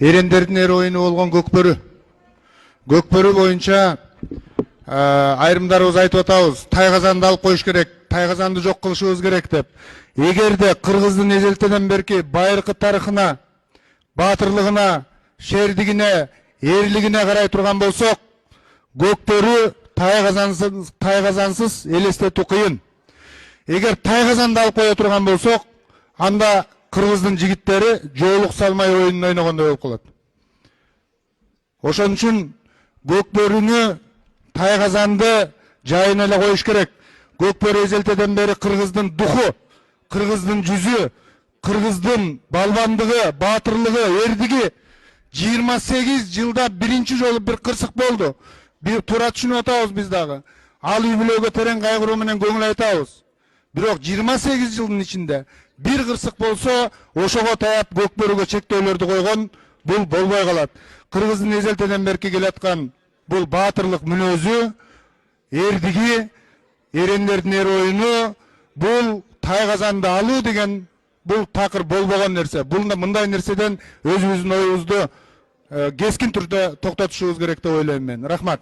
Эрендердин эр оюну болгон көкбөрү. Көкбөрү боюнча айрымдарыбыз айтып атабыз, тайгазанды алып коюш керек, тайгазанды жок кылышыбыз керек деп. Эгерде кыргыздын эзелтеден берки байыркы тарыхына, баатырлыгына, шердигине, эрлигине карай турган болсок, көкбөрү тайгазансыз элестетүү кыйын. Эгер тайгазанды алып кое турган болсок, анда кыргыздын жигиттери жоолук салмай оюнун ойногондой болуп калат. Ошон үчүн көкбөрүнү, тайгазанды жайына эле коюш керек. Көкбөрү эзелтеден бери кыргыздын духу, кыргыздын жүзү, кыргыздын балбандыгы, баатырлыгы, эрдиги 28 жылда биринчи жолу бир кырсык болду. Бир туура түшүнүп атабыз биз дагы. Ал үй бүлөгө терең кайгыруу менен көңүл айтабыз. Бирок 28 жылдын ичинде бир кырсык болсо, ошого таяп көкбөрүгө чектөөлөрдү койгон, бул болбой калат. Кыргыздын эзелтеден берки келаткан бул баатырлык мүнөзү, эрдиги, эрендердин эр оюну, бул тайгазанды алуу деген бул такыр болбогон нерсе. Бул мындай нерседен өзүбүздүн оюбузду кескин түрдө токтотушубуз керек деп ойлойм мен. Рахмат.